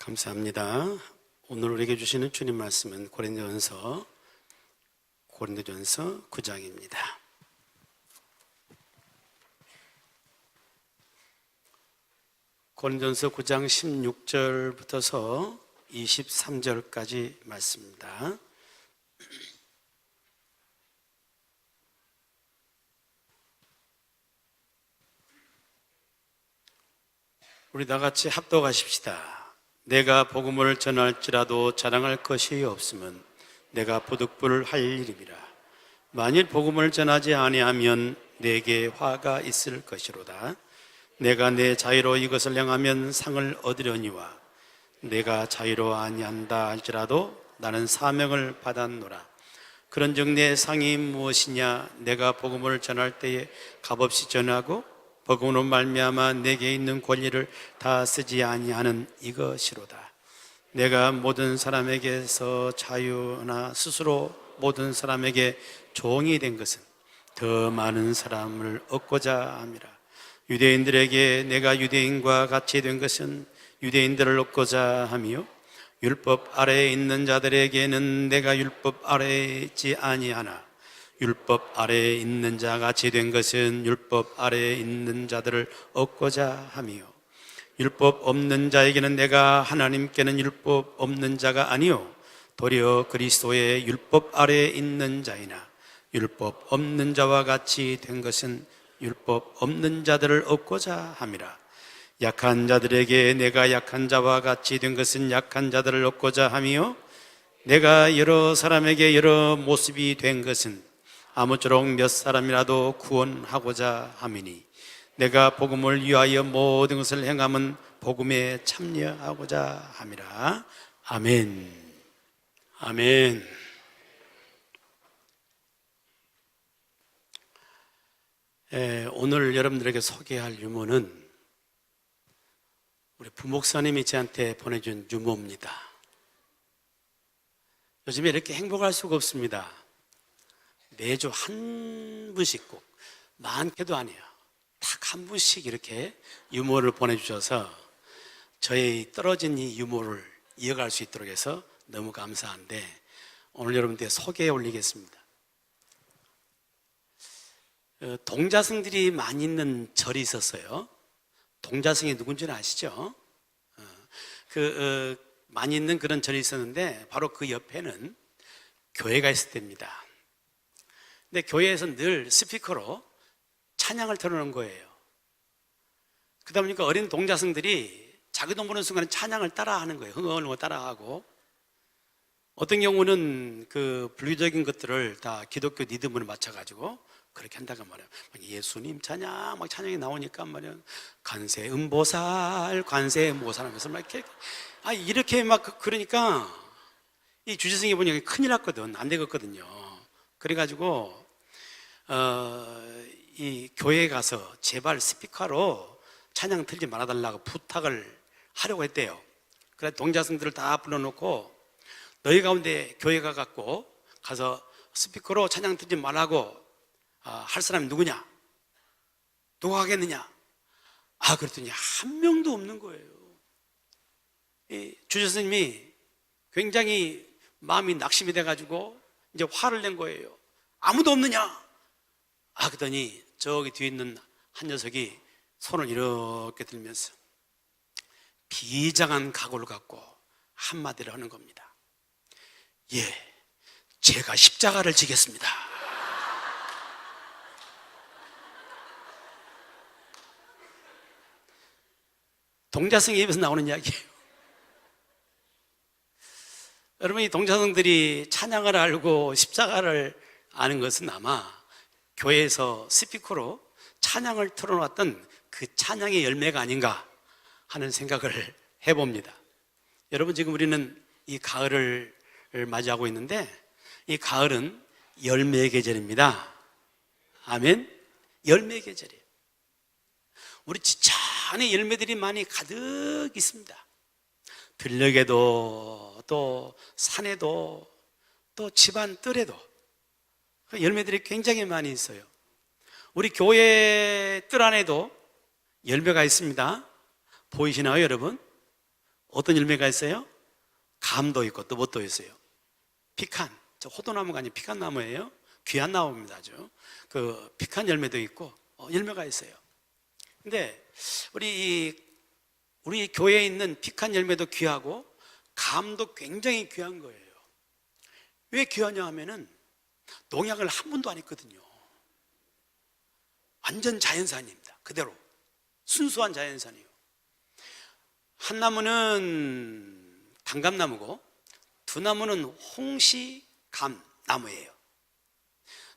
감사합니다. 오늘 우리에게 주시는 주님 말씀은 고린도전서 9장입니다. 고린도전서 9장 16절부터서 23절까지 말씀입니다. 우리 다같이 합독하십시다. 내가 복음을 전할지라도 자랑할 것이 없으면 내가 부득불 할 일임이라. 만일 복음을 전하지 아니하면 내게 화가 있을 것이로다. 내가 내 자유로 이것을 행하면 상을 얻으려니와 내가 자유로 아니한다 할지라도 나는 사명을 받았노라. 그런즉 내 상이 무엇이냐? 내가 복음을 전할 때에 값없이 전하고 복음으로 말미암아 내게 있는 권리를 다 쓰지 아니하는 이것이로다. 내가 모든 사람에게서 자유나 스스로 모든 사람에게 종이 된 것은 더 많은 사람을 얻고자 함이라. 유대인들에게 내가 유대인과 같이 된 것은 유대인들을 얻고자 함이요, 율법 아래에 있는 자들에게는 내가 율법 아래에 있지 아니하나 율법 아래에 있는 자 같이 된 것은 율법 아래에 있는 자들을 얻고자 함이요, 율법 없는 자에게는 내가 하나님께는 율법 없는 자가 아니요 도리어 그리스도의 율법 아래에 있는 자이나 율법 없는 자와 같이 된 것은 율법 없는 자들을 얻고자 함이라. 약한 자들에게 내가 약한 자와 같이 된 것은 약한 자들을 얻고자 함이요, 내가 여러 사람에게 여러 모습이 된 것은 아무쪼록 몇 사람이라도 구원하고자 함이니 내가 복음을 위하여 모든 것을 행함은 복음에 참여하고자 함이라. 아멘. 아멘. 오늘 여러분들에게 소개할 유모는 우리 부목사님이 저한테 보내준 유모입니다. 요즘에 이렇게 행복할 수가 없습니다. 매주 한 분씩, 꼭 많게도 아니에요, 딱 한 분씩 이렇게 유모를 보내주셔서 저의 떨어진 이 유모를 이어갈 수 있도록 해서 너무 감사한데 오늘 여러분께 소개해 올리겠습니다. 동자승들이 많이 있는 절이 있었어요. 동자승이 누군지는 아시죠? 많이 있는 그런 절이 있었는데 바로 그 옆에는 교회가 있을 때입니다. 근데 교회에서 늘 스피커로 찬양을 틀어놓은 거예요. 그러다 보니까 어린 동자승들이 자기도 모르는 순간에 찬양을 따라하는 거예요. 흥얼흥얼 따라하고, 어떤 경우는 그 불교적인 것들을 다 기독교 리듬으로 맞춰가지고 그렇게 한다고 말이에요. 예수님 찬양 막 찬양이 나오니까 말이에요, 관세 음보살 관세 모살 하면서 막 이렇게 막 그러니까 이 주지승이 보니까 큰일 났거든. 안 되겠거든요. 그래가지고 이 교회에 가서 제발 스피커로 찬양 틀지 말아달라고 부탁을 하려고 했대요. 그래서 동자승들을 다 불러놓고 너희 가운데 교회 가서 스피커로 찬양 틀지 말라고 할 사람이 누구냐? 누가 하겠느냐? 그랬더니 한 명도 없는 거예요. 이 주지스님이 굉장히 마음이 낙심이 돼가지고 이제 화를 낸 거예요. 아무도 없느냐? 그랬더니 저기 뒤에 있는 한 녀석이 손을 이렇게 들면서 비장한 각오를 갖고 한마디를 하는 겁니다. 예, 제가 십자가를 지겠습니다. 동자승의 입에서 나오는 이야기예요. 여러분, 이 동자승들이 찬양을 알고 십자가를 아는 것은 아마 교회에서 스피커로 찬양을 틀어놨던 그 찬양의 열매가 아닌가 하는 생각을 해봅니다. 여러분, 지금 우리는 이 가을을 맞이하고 있는데 이 가을은 열매의 계절입니다. 아멘. 열매의 계절이에요. 우리 집 안에 열매들이 많이 가득 있습니다. 들녘에도 또 산에도 또 집안 뜰에도 열매들이 굉장히 많이 있어요. 우리 교회 뜰 안에도 열매가 있습니다. 보이시나요, 여러분? 어떤 열매가 있어요? 감도 있고 또 뭣도 있어요? 피칸. 저 호두나무가 아닌 피칸나무예요. 귀한 나무입니다. 아주 그 피칸 열매도 있고 열매가 있어요. 근데 우리 교회에 있는 피칸 열매도 귀하고 감도 굉장히 귀한 거예요. 왜 귀하냐 하면은 농약을 한 번도 안 했거든요. 완전 자연산입니다. 그대로 순수한 자연산이에요. 한 나무는 단감나무고 두 나무는 홍시감나무예요.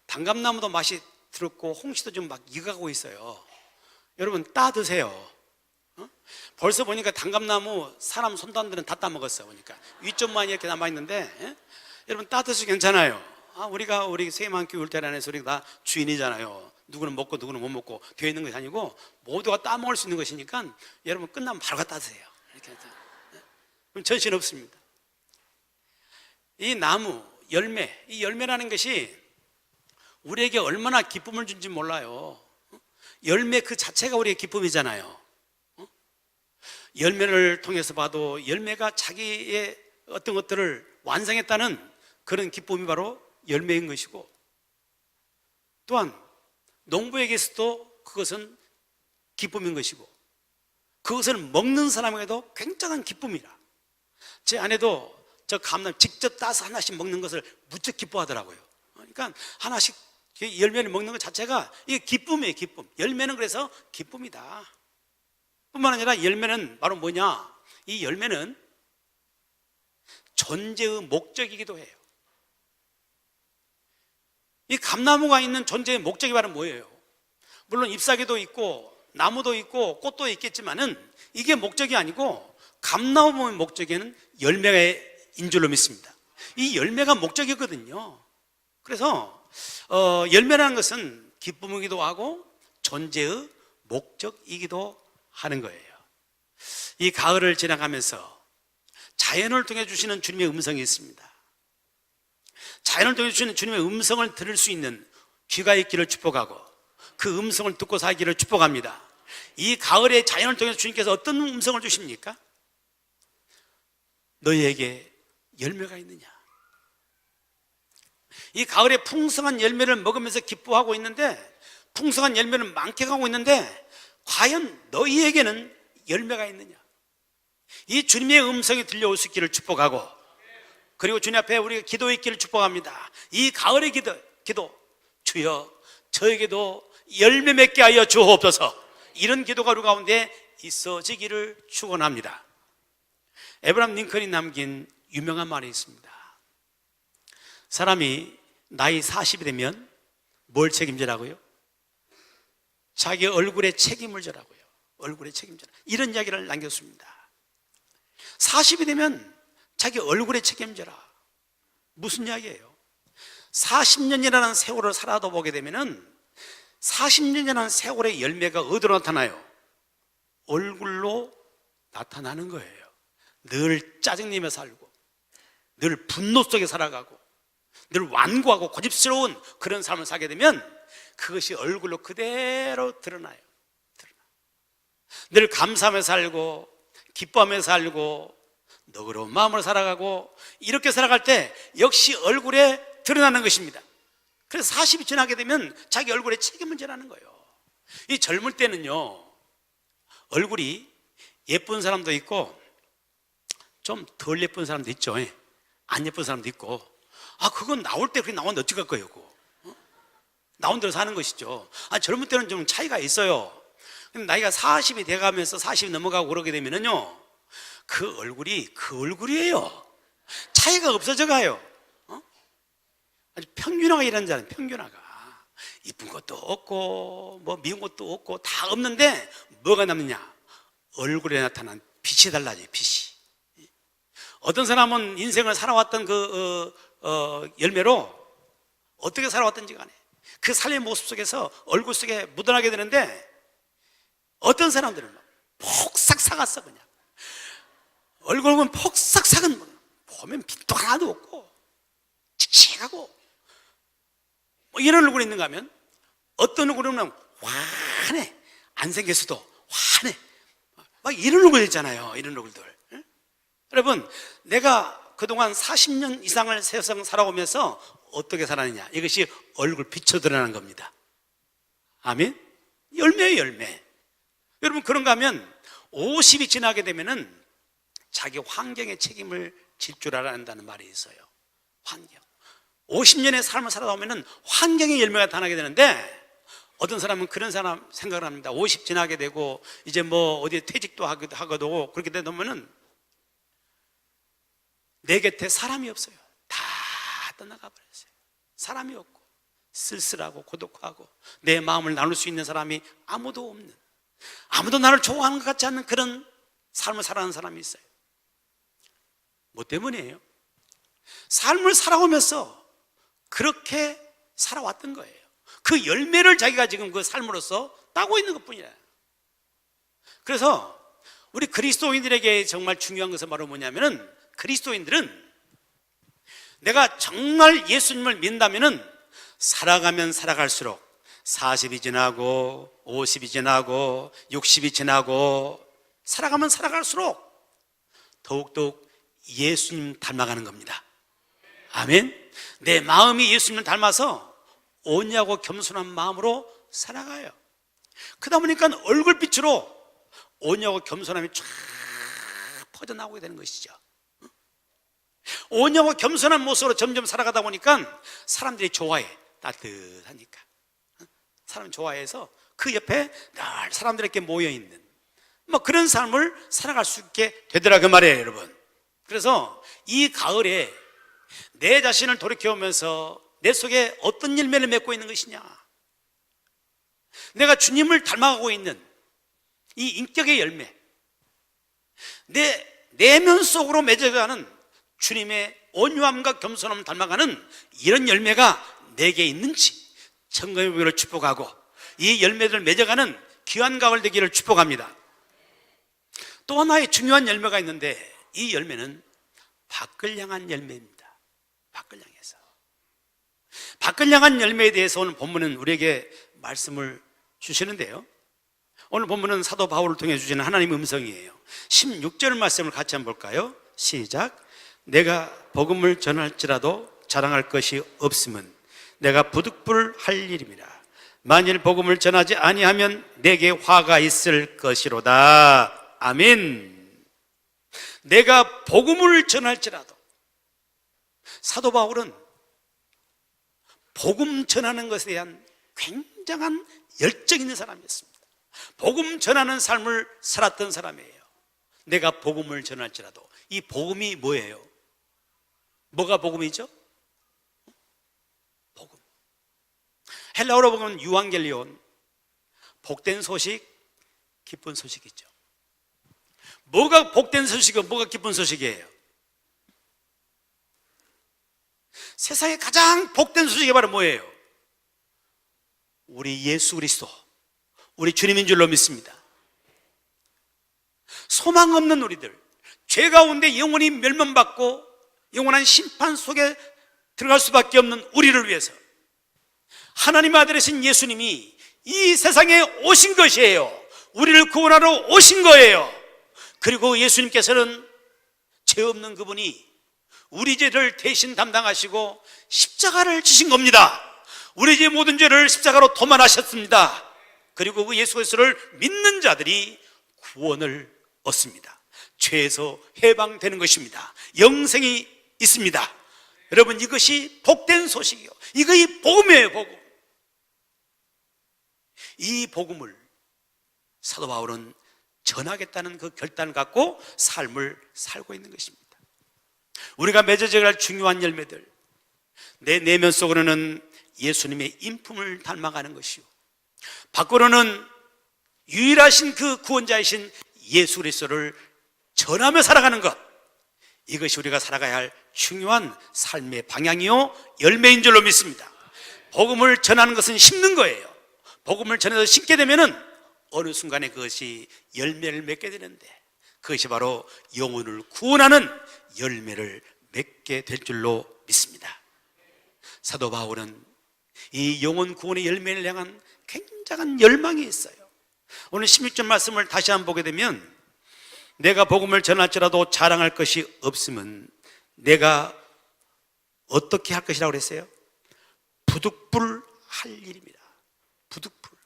단감나무도 맛이 들었고 홍시도 좀 막 익어가고 있어요. 여러분 따 드세요. 벌써 보니까 단감나무 사람 손도 안 드는 다 따먹었어요. 보니까 위쪽만 이렇게 남아있는데 여러분 따 드셔도 괜찮아요. 우리 세만교회 울타리안에서 우리가 다 주인이잖아요. 누구는 먹고 누구는 못 먹고 되어 있는 것이 아니고 모두가 따먹을 수 있는 것이니까 여러분 끝나면 바로 갖다 드세요. 이렇게 해서. 그럼 전신 없습니다. 이 나무, 열매, 이 열매라는 것이 우리에게 얼마나 기쁨을 준지 몰라요. 열매 그 자체가 우리의 기쁨이잖아요. 열매를 통해서 봐도 열매가 자기의 어떤 것들을 완성했다는 그런 기쁨이 바로 열매인 것이고, 또한 농부에게서도 그것은 기쁨인 것이고, 그것을 먹는 사람에게도 굉장한 기쁨이라. 제 아내도 저 감나무 직접 따서 하나씩 먹는 것을 무척 기뻐하더라고요. 그러니까 하나씩 열매를 먹는 것 자체가 이게 기쁨이에요. 기쁨. 열매는 그래서 기쁨이다. 뿐만 아니라 열매는 바로 뭐냐? 이 열매는 존재의 목적이기도 해요. 이 감나무가 있는 존재의 목적이 바로 뭐예요? 물론 잎사귀도 있고 나무도 있고 꽃도 있겠지만은 이게 목적이 아니고 감나무의 목적에는 열매가 인 줄로 믿습니다. 이 열매가 목적이거든요. 그래서 열매라는 것은 기쁨이기도 하고 존재의 목적이기도 하는 거예요. 이 가을을 지나가면서 자연을 통해 주시는 주님의 음성이 있습니다. 자연을 통해 주시는 주님의 음성을 들을 수 있는 귀가 있기를 축복하고 그 음성을 듣고 살기를 축복합니다. 이 가을에 자연을 통해서 주님께서 어떤 음성을 주십니까? 너희에게 열매가 있느냐? 이 가을에 풍성한 열매를 먹으면서 기뻐하고 있는데, 풍성한 열매를 만끽하고 있는데 과연 너희에게는 열매가 있느냐? 이 주님의 음성이 들려올 수 있기를 축복하고, 그리고 주님 앞에 우리가 기도했기를 축복합니다. 이 가을의 기도 주여 저에게도 열매 맺게 하여 주옵소서. 이런 기도가 우리 가운데 있어지기를 축원합니다. 에브라함 링컨이 남긴 유명한 말이 있습니다. 사람이 나이 40이 되면 뭘 책임지라고요? 자기 얼굴에 책임을 져라고요. 얼굴에 책임져라. 이런 이야기를 남겼습니다. 40이 되면 자기 얼굴에 책임져라. 무슨 이야기예요? 40년이라는 세월을 살아도 보게 되면은 40년이라는 세월의 열매가 어디로 나타나요? 얼굴로 나타나는 거예요. 늘 짜증내며 살고, 늘 분노 속에 살아가고, 늘 완고하고 고집스러운 그런 삶을 살게 되면 그것이 얼굴로 그대로 드러나요. 늘 감사하며 살고 기뻐하며 살고 너그러운 마음으로 살아가고, 이렇게 살아갈 때 역시 얼굴에 드러나는 것입니다. 그래서 40이 지나게 되면 자기 얼굴에 책임을 져라는 거예요. 이 젊을 때는요, 얼굴이 예쁜 사람도 있고 좀 덜 예쁜 사람도 있죠. 안 예쁜 사람도 있고. 그건 나올 때 그렇게 나오는데 어찌 갈 거예요? 나온 대로 사는 것이죠. 젊을 때는 좀 차이가 있어요. 근데 나이가 40이 돼가면서 40이 넘어가고 그러게 되면은요, 그 얼굴이 그 얼굴이에요. 차이가 없어져 가요. 아주 평균화가 일하는 줄 알아요. 평균화가. 이쁜 것도 없고 뭐 미운 것도 없고 다 없는데 뭐가 남느냐? 얼굴에 나타난 빛이 달라져요. 빛이. 어떤 사람은 인생을 살아왔던 열매로 어떻게 살아왔든지 간에 그 삶의 모습 속에서 얼굴 속에 묻어나게 되는데, 어떤 사람들은 폭삭 사갔어. 그냥 얼굴 보면 폭삭 삭은, 보면 빛도 하나도 없고 칙칙하고 뭐 이런 얼굴이 있는가 하면, 어떤 얼굴은 환해. 안 생겼어도 환해. 막 이런 얼굴 있잖아요. 이런 얼굴들. 여러분, 내가 그동안 40년 이상을 세상 살아오면서 어떻게 살았느냐, 이것이 얼굴 비쳐 드러나는 겁니다. 아멘? 열매예요, 열매. 여러분, 그런가 하면 50이 지나게 되면은 자기 환경에 책임을 질 줄 알아야 한다는 말이 있어요. 환경. 50년의 삶을 살아다 보면은 환경의 열매가 나타나게 되는데, 어떤 사람은 그런 사람 생각을 합니다. 50 지나게 되고 이제 뭐 어디 퇴직도 하고도 그렇게 되면은 내 곁에 사람이 없어요. 다 떠나가 버렸어요. 사람이 없고 쓸쓸하고 고독하고 내 마음을 나눌 수 있는 사람이 아무도 없는, 아무도 나를 좋아하는 것 같지 않는 그런 삶을 살아가는 사람이 있어요. 뭐 때문이에요? 삶을 살아오면서 그렇게 살아왔던 거예요. 그 열매를 자기가 지금 그 삶으로서 따고 있는 것뿐이에요. 그래서 우리 그리스도인들에게 정말 중요한 것은 바로 뭐냐면은, 그리스도인들은 내가 정말 예수님을 믿는다면은 살아가면 살아갈수록 40이 지나고 50이 지나고 60이 지나고 살아가면 살아갈수록 더욱더욱 예수님 닮아가는 겁니다. 아멘. 내 마음이 예수님을 닮아서 온유하고 겸손한 마음으로 살아가요. 그러다 보니까 얼굴빛으로 온유하고 겸손함이 쫙 퍼져나오게 되는 것이죠. 온유하고 겸손한 모습으로 점점 살아가다 보니까 사람들이 좋아해. 따뜻하니까 사람 좋아해서 그 옆에 늘 사람들에게 모여있는 뭐 그런 삶을 살아갈 수 있게 되더라, 그 말이에요, 여러분. 그래서 이 가을에 내 자신을 돌이켜보면서 내 속에 어떤 열매를 맺고 있는 것이냐, 내가 주님을 닮아가고 있는 이 인격의 열매, 내 내면 속으로 맺어가는 주님의 온유함과 겸손함을 닮아가는 이런 열매가 내게 있는지 천국의 복을 축복하고 이 열매들을 맺어가는 귀한 가을 되기를 축복합니다. 또 하나의 중요한 열매가 있는데, 이 열매는 밖을 향한 열매입니다. 밖을 향해서. 밖을 향한 열매에 대해서 오늘 본문은 우리에게 말씀을 주시는데요, 오늘 본문은 사도 바울을 통해 주시는 하나님의 음성이에요. 16절 말씀을 같이 한번 볼까요? 시작. 내가 복음을 전할지라도 자랑할 것이 없으면 내가 부득불할 일입니다. 만일 복음을 전하지 아니하면 내게 화가 있을 것이로다. 아멘. 내가 복음을 전할지라도, 사도 바울은 복음 전하는 것에 대한 굉장한 열정 있는 사람이었습니다. 복음 전하는 삶을 살았던 사람이에요. 내가 복음을 전할지라도. 이 복음이 뭐예요? 뭐가 복음이죠? 복음. 헬라어로 보면 유앙겔리온, 복된 소식, 기쁜 소식이죠. 뭐가 복된 소식이고 뭐가 기쁜 소식이에요? 세상에 가장 복된 소식이 바로 뭐예요? 우리 예수 그리스도, 우리 주님인 줄로 믿습니다. 소망 없는 우리들, 죄 가운데 영원히 멸망받고 영원한 심판 속에 들어갈 수밖에 없는 우리를 위해서 하나님의 아들이신 예수님이 이 세상에 오신 것이에요. 우리를 구원하러 오신 거예요. 그리고 예수님께서는 죄 없는 그분이 우리 죄를 대신 담당하시고 십자가를 지신 겁니다. 우리 죄 모든 죄를 십자가로 도말하셨습니다. 그리고 그 예수 그리스도를 믿는 자들이 구원을 얻습니다. 죄에서 해방되는 것입니다. 영생이 있습니다. 여러분, 이것이 복된 소식이요, 이것이 복음이에요. 복음. 이 복음을 사도 바울은 전하겠다는 그 결단을 갖고 삶을 살고 있는 것입니다. 우리가 맺어져야 할 중요한 열매들, 내 내면 속으로는 예수님의 인품을 닮아가는 것이요, 밖으로는 유일하신 그 구원자이신 예수 그리스도를 전하며 살아가는 것, 이것이 우리가 살아가야 할 중요한 삶의 방향이요 열매인 줄로 믿습니다. 복음을 전하는 것은 심는 거예요. 복음을 전해서 심게 되면은 어느 순간에 그것이 열매를 맺게 되는데, 그것이 바로 영혼을 구원하는 열매를 맺게 될 줄로 믿습니다. 사도 바울은 이 영혼 구원의 열매를 향한 굉장한 열망이 있어요. 오늘 16절 말씀을 다시 한번 보게 되면, 내가 복음을 전할지라도 자랑할 것이 없으면 내가 어떻게 할 것이라고 그랬어요? 부득불 할 일입니다. 부득불.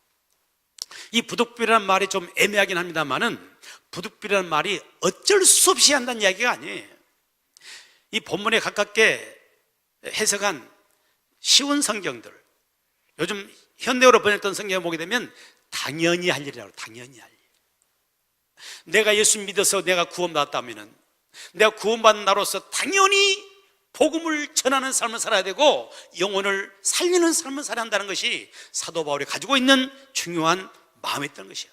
이 부득불이라는 말이 좀 애매하긴 합니다만은 부득불이라는 말이 어쩔 수 없이 한다는 이야기가 아니에요. 이 본문에 가깝게 해석한 쉬운 성경들, 요즘 현대어로 번역된 성경을 보게 되면 당연히 할 일이라고, 당연히 할 일. 내가 예수 믿어서 내가 구원받았다면 내가 구원받은 나로서 당연히 복음을 전하는 삶을 살아야 되고 영혼을 살리는 삶을 살아야 한다는 것이 사도 바울이 가지고 있는 중요한 마음이었던 것이야.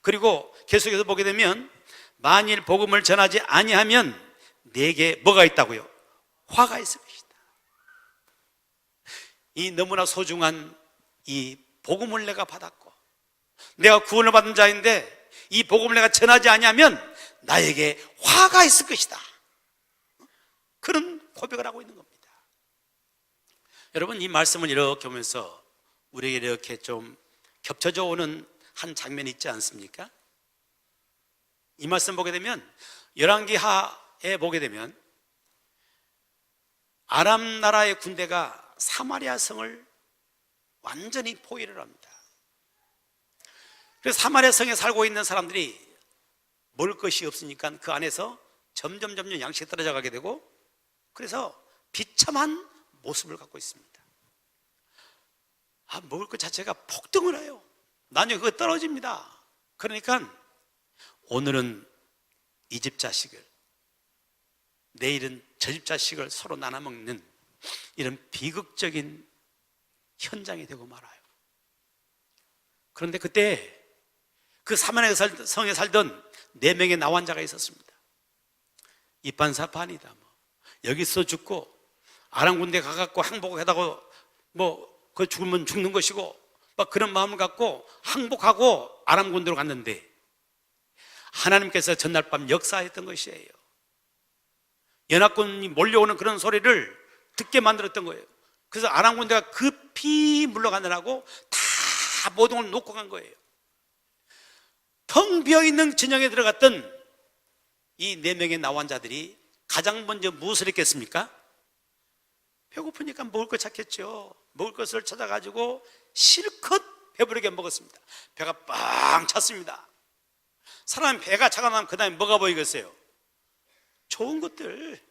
그리고 계속해서 보게 되면 만일 복음을 전하지 아니하면 내게 뭐가 있다고요? 화가 있을 것이다. 이 너무나 소중한 이 복음을 내가 받았고 내가 구원을 받은 자인데 이 복음을 내가 전하지 아니하면 나에게 화가 있을 것이다. 그런 고백을 하고 있는 겁니다. 여러분, 이 말씀을 이렇게 보면서 우리에게 이렇게 좀 겹쳐져 오는 한 장면이 있지 않습니까? 이 말씀 보게 되면 열왕기하에 보게 되면 아람 나라의 군대가 사마리아 성을 완전히 포위를 합니다. 그래서 사마리아 성에 살고 있는 사람들이 먹을 것이 없으니까 그 안에서 점점 양식이 떨어져 가게 되고 그래서 비참한 모습을 갖고 있습니다. 먹을 것 자체가 폭등을 해요. 나중에 그거 떨어집니다. 그러니까 오늘은 이 집 자식을, 내일은 저 집 자식을 서로 나눠 먹는 이런 비극적인 현장이 되고 말아요. 그런데 그때 그 사마리아 성에 살던 4명의 나환자가 있었습니다. 이판사판이다. 여기서 죽고 아람 군대 가갖고 항복하다고 그 죽으면 죽는 것이고 막 그런 마음을 갖고 항복하고 아람 군대로 갔는데 하나님께서 전날 밤 역사했던 것이에요. 연합군이 몰려오는 그런 소리를 듣게 만들었던 거예요. 그래서 아람 군대가 급히 물러가느라고 다 모든 걸 놓고 간 거예요. 텅 비어있는 진영에 들어갔던 이 4명의 나환자들이 가장 먼저 무엇을 했겠습니까? 배고프니까 먹을 것 찾겠죠. 먹을 것을 찾아가지고 실컷 배부르게 먹었습니다. 배가 빵 찼습니다. 사람 배가 차가 나면 그 다음에 뭐가 보이겠어요? 좋은 것들,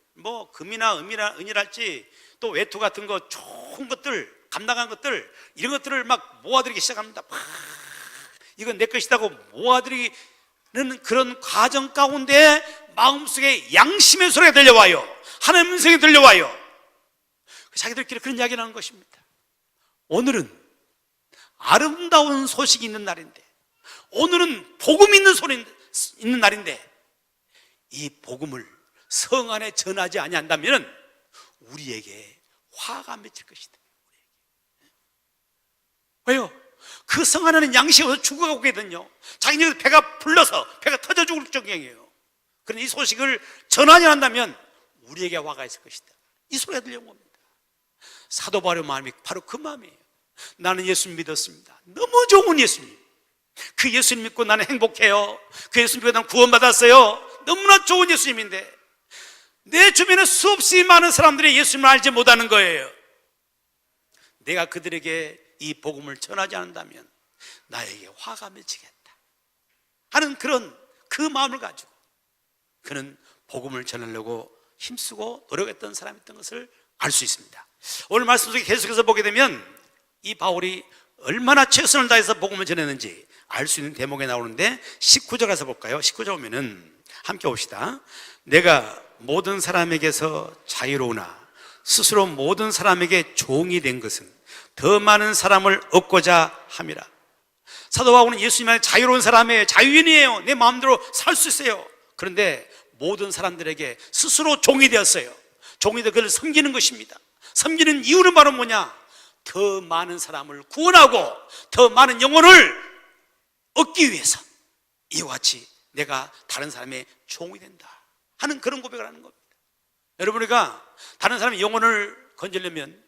금이나 은이랄지 또 외투 같은 거 좋은 것들, 감당한 것들, 이런 것들을 막 모아들이기 시작합니다. 이건 내 것이라고 모아들이는 그런 과정 가운데 마음속에 양심의 소리가 들려와요. 하나님의 음성이 들려와요. 자기들끼리 그런 이야기를 하는 것입니다. 오늘은 아름다운 소식이 있는 날인데, 오늘은 복음이 있는 날인데 이 복음을 성 안에 전하지 아니한다면 우리에게 화가 맺힐 것이다. 왜요? 그 성 안에는 양식이 없어서 죽어가고 있거든요. 자기네들 배가 불러서 배가 터져 죽을 정경이에요. 그런데 이 소식을 전하지 않는다면 우리에게 화가 있을 것이다. 이 소리가 들려온 겁니다. 사도 바울의 마음이 바로 그 마음이에요. 나는 예수 믿었습니다. 너무 좋은 예수님. 그 예수님 믿고 나는 행복해요. 그 예수님 믿고 나는 구원받았어요. 너무나 좋은 예수님인데 내 주변에 수없이 많은 사람들이 예수님을 알지 못하는 거예요. 내가 그들에게 이 복음을 전하지 않는다면 나에게 화가 맺히겠다 하는 그런 그 마음을 가지고 그는 복음을 전하려고 힘쓰고 노력했던 사람이었던 것을 알 수 있습니다. 오늘 말씀 속에 계속해서 보게 되면 이 바울이 얼마나 최선을 다해서 복음을 전했는지 알 수 있는 대목에 나오는데 19절 가서 볼까요? 19절 보면은 함께 봅시다. 내가 모든 사람에게서 자유로우나 스스로 모든 사람에게 종이 된 것은 더 많은 사람을 얻고자 함이라. 사도 바울은 예수님 안에 자유로운 사람이에요. 자유인이에요. 내 마음대로 살 수 있어요. 그런데 모든 사람들에게 스스로 종이 되었어요. 종이 되어 그를 섬기는 것입니다. 섬기는 이유는 바로 뭐냐? 더 많은 사람을 구원하고 더 많은 영혼을 얻기 위해서 이와 같이 내가 다른 사람의 종이 된다 하는 그런 고백을 하는 겁니다. 여러분, 우리가 다른 사람의 영혼을 건지려면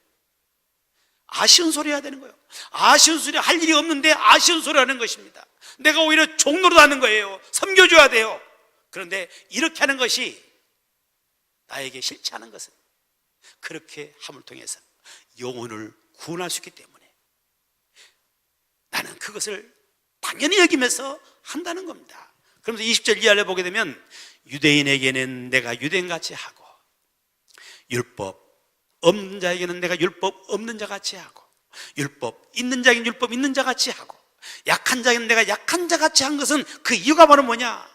아쉬운 소리 해야 되는 거예요. 아쉬운 소리 할 일이 없는데 아쉬운 소리 하는 것입니다. 내가 오히려 종로로 하는 거예요. 섬겨줘야 돼요. 그런데 이렇게 하는 것이 나에게 싫지 않은 것은 그렇게 함을 통해서 영혼을 구원할 수 있기 때문에 나는 그것을 당연히 여기면서 한다는 겁니다. 그러면서 20절 이하를 보게 되면 유대인에게는 내가 유대인같이 하고 율법 없는 자에게는 내가 율법 없는 자같이 하고 율법 있는 자에게는 율법 있는 자같이 하고 약한 자에게는 내가 약한 자같이 한 것은 그 이유가 바로 뭐냐?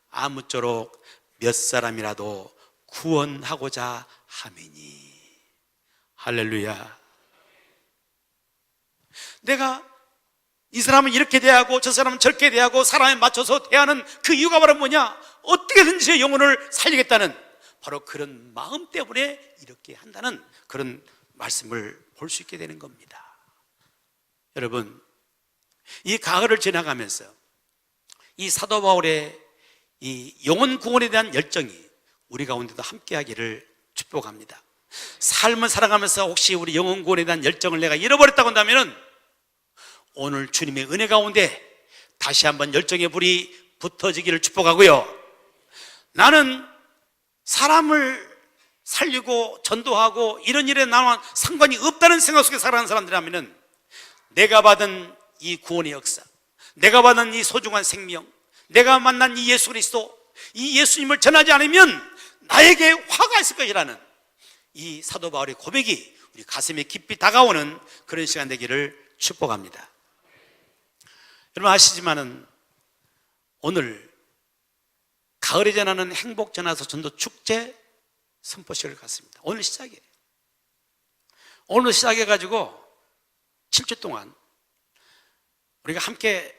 아무쪼록 몇 사람이라도 구원하고자 함이니. 할렐루야. 내가 이 사람은 이렇게 대하고 저 사람은 저렇게 대하고 사람에 맞춰서 대하는 그 이유가 바로 뭐냐? 어떻게든지 영혼을 살리겠다는 바로 그런 마음 때문에 이렇게 한다는 그런 말씀을 볼 수 있게 되는 겁니다. 여러분, 이 가을을 지나가면서 이 사도 바울의 이 영혼 구원에 대한 열정이 우리 가운데도 함께하기를 축복합니다. 삶을 살아가면서 혹시 우리 영혼 구원에 대한 열정을 내가 잃어버렸다고 한다면 오늘 주님의 은혜 가운데 다시 한번 열정의 불이 붙어지기를 축복하고요. 나는 사람을 살리고 전도하고 이런 일에 나와 상관이 없다는 생각 속에 살아가는 사람들이라면 내가 받은 이 구원의 역사, 내가 받은 이 소중한 생명, 내가 만난 이 예수 그리스도, 이 예수님을 전하지 않으면 나에게 화가 있을 것이라는 이 사도 바울의 고백이 우리 가슴에 깊이 다가오는 그런 시간 되기를 축복합니다. 여러분 아시지만은 오늘 가을에 전하는 행복 전하서 전도 축제 선포식을 갖습니다. 오늘 시작이에요. 오늘 시작해가지고 7주 동안 우리가 함께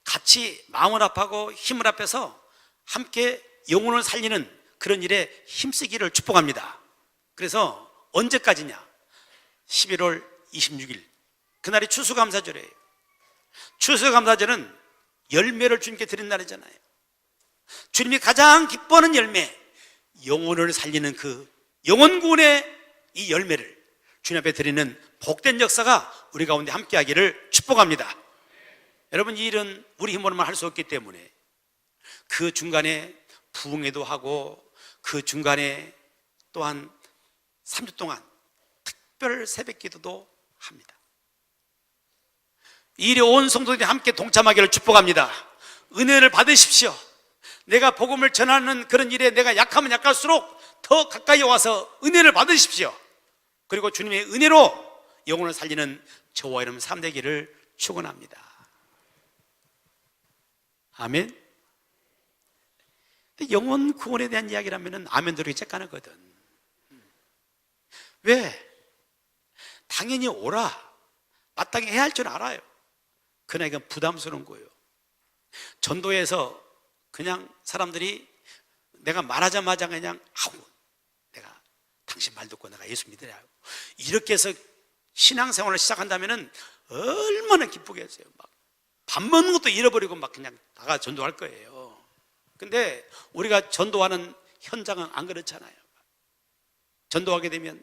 같이 마음을 합하고 힘을 합해서 함께 영혼을 살리는 그런 일에 힘쓰기를 축복합니다. 그래서 언제까지냐? 11월 26일 그날이 추수감사절이에요. 추수감사절은 열매를 주님께 드린 날이잖아요. 주님이 가장 기뻐하는 열매, 영혼을 살리는 그 영혼 구원의 이 열매를 주님 앞에 드리는 복된 역사가 우리 가운데 함께하기를 축복합니다. 여러분, 이 일은 우리 힘으로만 할 수 없기 때문에 그 중간에 부흥회도 하고 그 중간에 또한 3주 동안 특별 새벽 기도도 합니다. 이 일에 온 성도들이 함께 동참하기를 축복합니다. 은혜를 받으십시오. 내가 복음을 전하는 그런 일에 내가 약하면 약할수록 더 가까이 와서 은혜를 받으십시오. 그리고 주님의 은혜로 영혼을 살리는 저와 여러분 삶 되기를 축원합니다. 아멘. 영혼 구원에 대한 이야기라면 아멘 들으기 쬐까나거든. 왜? 당연히 오라, 마땅히 해야 할 줄 알아요. 그러나 이건 부담스러운 거예요. 전도에서 그냥 사람들이 내가 말하자마자 그냥 내가 당신 말 듣고 내가 예수 믿으라 이렇게 해서 신앙생활을 시작한다면 얼마나 기쁘겠어요. 막 밥 먹는 것도 잃어버리고 막 그냥 나가 전도할 거예요. 근데 우리가 전도하는 현장은 안 그렇잖아요. 전도하게 되면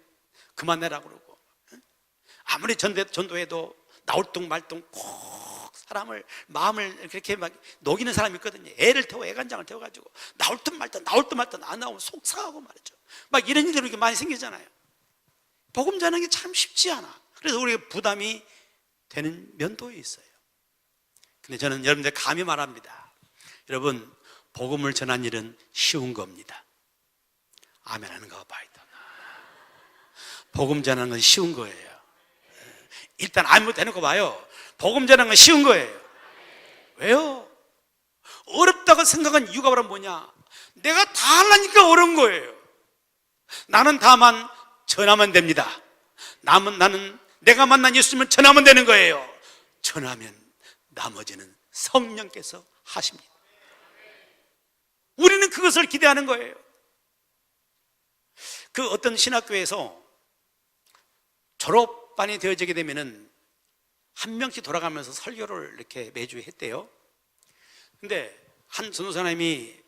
그만내라고 그러고, 아무리 전도해도 나올 둥 말 둥 꼭 사람을 마음을 그렇게 막 녹이는 사람이 있거든요. 애를 태워 애간장을 태워가지고 나올 듯 말 듯 안 나오면 속 상하고 말이죠. 막 이런 일들이 이렇게 많이 생기잖아요. 복음 전하는 게 참 쉽지 않아. 그래서 우리가 부담이 되는 면도에 있어요. 근데 저는 여러분들 감히 말합니다. 여러분, 복음을 전한 일은 쉬운 겁니다. 아멘 하는 거 봐야 돼. 복음 전하는 건 쉬운 거예요. 일단 아무 대놓고 봐요. 복음 전하는 건 쉬운 거예요. 왜요? 어렵다고 생각한 이유가 바로 뭐냐? 내가 다 하려니까 어려운 거예요. 나는 다만 전하면 됩니다. 나는 내가 만난 예수님을 전하면 되는 거예요. 전하면 나머지는 성령께서 하십니다. 우리는 그것을 기대하는 거예요. 그 어떤 신학교에서 졸업반이 되어지게 되면은 한 명씩 돌아가면서 설교를 이렇게 매주 했대요. 근데 한 전도사님이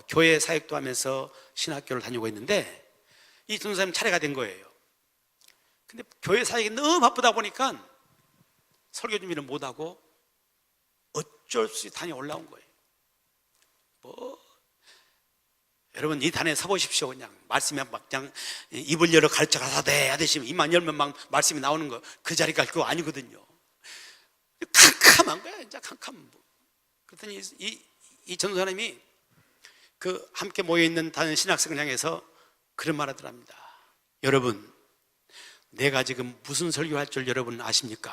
교회 사역도 하면서 신학교를 다니고 있는데 이 전도사님 차례가 된 거예요. 근데 교회 사역이 너무 바쁘다 보니까 설교 준비를 못하고 어쩔 수 없이 단이 올라온 거예요. 여러분 이 단에 서보십시오. 그냥 말씀에 막 그냥 입을 열어 가르쳐 가사대 하듯이 입만 열면 막 말씀이 나오는 거 그 자리가 그거 아니거든요. 캄캄한 거야 진짜 캄캄. 그랬더니 이 전도사님이 그 함께 모여있는 다른 신학생을 향해서 그런 말 하더랍니다. 여러분 내가 지금 무슨 설교할 줄 여러분 아십니까?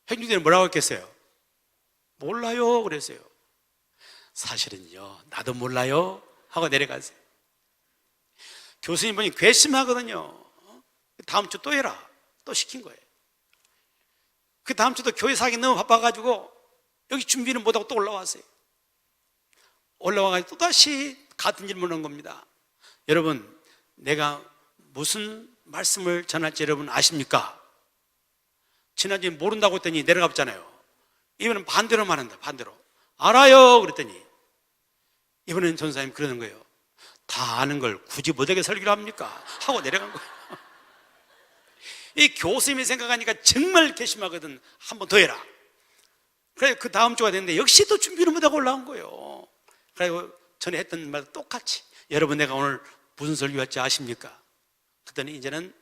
형님들은 뭐라고 했겠어요? 몰라요 그랬어요. 사실은요 나도 몰라요 하고 내려가세요. 교수님분이 괘씸하거든요. 다음 주 또 해라 또 시킨 거예요. 그 다음 주도 교회 사기 너무 바빠가지고 여기 준비는 못하고 또 올라왔어요. 올라와가지고 또다시 같은 질문을 한 겁니다. 여러분 내가 무슨 말씀을 전할지 여러분 아십니까? 지난주에 모른다고 했더니 내려가 봤잖아요. 이번엔 반대로 말한다. 반대로 알아요 그랬더니 이번엔 전사님 그러는 거예요. 다 아는 걸 굳이 뭐되게 설교를 합니까? 하고 내려간 거예요. 이 교수님이 생각하니까 정말 괘씸하거든. 한 번 더 해라. 그래 그 다음 주가 됐는데 역시 또 준비를 못하고 올라온 거예요. 그리고 전에 했던 말 똑같이 여러분 내가 오늘 무슨 설교할지 아십니까? 그랬더니 이제는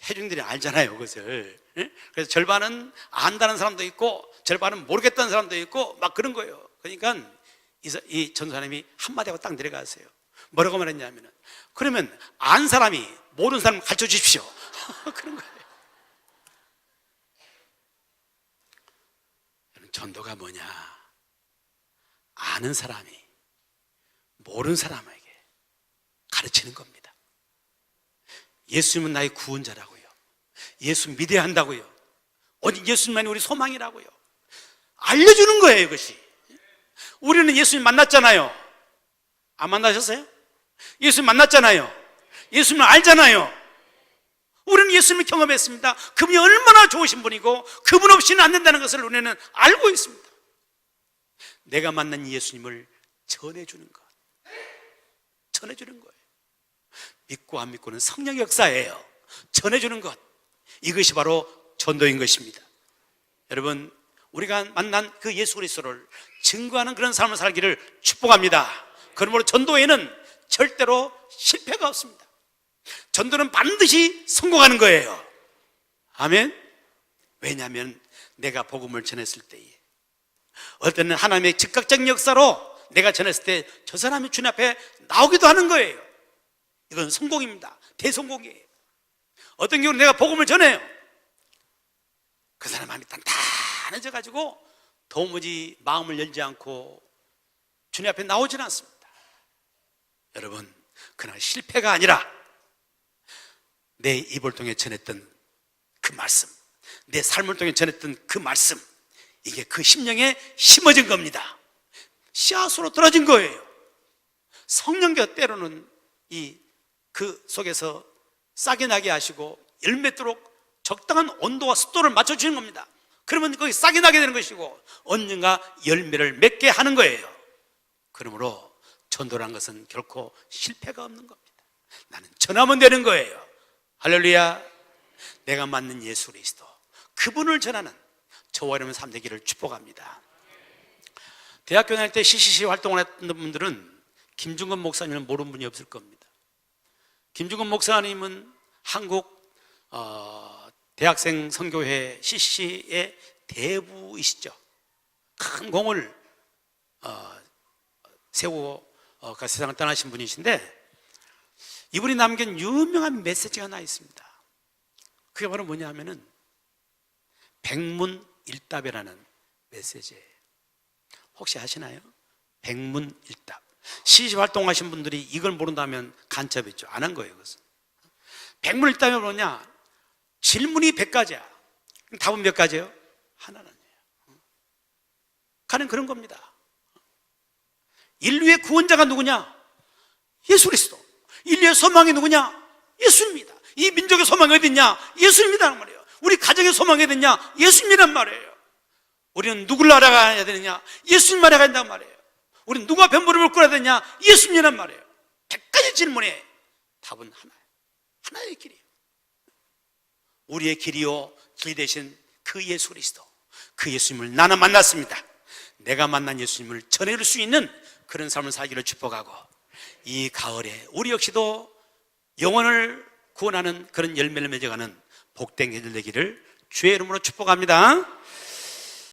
회중들이 알잖아요 그것을. 그래서 절반은 안다는 사람도 있고 절반은 모르겠다는 사람도 있고 막 그런 거예요. 그러니까 이 전도사님이 한마디 하고 딱 내려가세요. 뭐라고 말했냐면 그러면 안 사람이 모르는 사람 가르쳐 주십시오. 그런 거예요. 전도가 뭐냐? 아는 사람이 모르는 사람에게 가르치는 겁니다. 예수님은 나의 구원자라고요. 예수 믿어야 한다고요. 오직 예수님만이 우리 소망이라고요. 알려주는 거예요 이것이. 우리는 예수님 만났잖아요. 안 만나셨어요? 예수님 만났잖아요. 예수님을 알잖아요. 우리는 예수님을 경험했습니다. 그분이 얼마나 좋으신 분이고 그분 없이는 안 된다는 것을 우리는 알고 있습니다. 내가 만난 예수님을 전해주는 것, 전해주는 거예요. 믿고 안 믿고는 성령의 역사예요. 전해주는 것, 이것이 바로 전도인 것입니다. 여러분 우리가 만난 그 예수 그리스도를 증거하는 그런 삶을 살기를 축복합니다. 그러므로 전도에는 절대로 실패가 없습니다. 전도는 반드시 성공하는 거예요. 아멘. 왜냐하면 내가 복음을 전했을 때에 어떨 때는 하나님의 즉각적인 역사로 내가 전했을 때 저 사람이 주님 앞에 나오기도 하는 거예요. 이건 성공입니다. 대성공이에요. 어떤 경우는 내가 복음을 전해요. 그 사람 마음이 단단해져 가지고 도무지 마음을 열지 않고 주님 앞에 나오질 않습니다. 여러분 그날 실패가 아니라 내 입을 통해 전했던 그 말씀, 내 삶을 통해 전했던 그 말씀, 이게 그 심령에 심어진 겁니다. 씨앗으로 떨어진 거예요. 성령께서 때로는 그 속에서 싹이 나게 하시고 열맺도록 적당한 온도와 습도를 맞춰주는 겁니다. 그러면 거기 싹이 나게 되는 것이고 언젠가 열매를 맺게 하는 거예요. 그러므로 전도란 것은 결코 실패가 없는 겁니다. 나는 전하면 되는 거예요. 할렐루야. 내가 맞는 예수 그리스도 그분을 전하는 저와 여러분 삶 되기를 축복합니다. 대학교 다닐 때 CCC 활동을 했던 분들은 김중건 목사님을 모르는 분이 없을 겁니다. 김중건 목사님은 한국 대학생 선교회 CCC의 대부이시죠. 큰 공을 세우고 세상을 떠나신 분이신데 이분이 남긴 유명한 메시지가 하나 있습니다. 그게 바로 뭐냐 하면은 백문일답이라는 메시지예요. 혹시 아시나요? 백문일답. 시집 활동하신 분들이 이걸 모른다면 간첩했죠. 안 한 거예요. 그것은. 백문일답이 뭐냐? 질문이 100가지야. 답은 몇 가지예요? 하나는 아니에요. 가는 그런 겁니다. 인류의 구원자가 누구냐? 예수 그리스도. 인류의 소망이 누구냐? 예수입니다. 이 민족의 소망이 어딨냐? 예수입니다란 말이에요. 우리 가정의 소망이 어딨냐? 예수님이란 말이에요. 우리는 누굴 알아가야 되느냐? 예수님 알아가야 된단 말이에요. 우리는 누가 변부를 꿇어야 되냐? 예수님이란 말이에요. 100가지 질문에 답은 하나예요. 하나의 길이에요. 우리의 길이요 길 대신 그 예수 그리스도, 그 예수님을 나는 만났습니다. 내가 만난 예수님을 전해줄 수 있는 그런 삶을 살기를 축복하고, 이 가을에 우리 역시도 영혼을 구원하는 그런 열매를 맺어가는 복된 계절 되기를 주의 이름으로 축복합니다.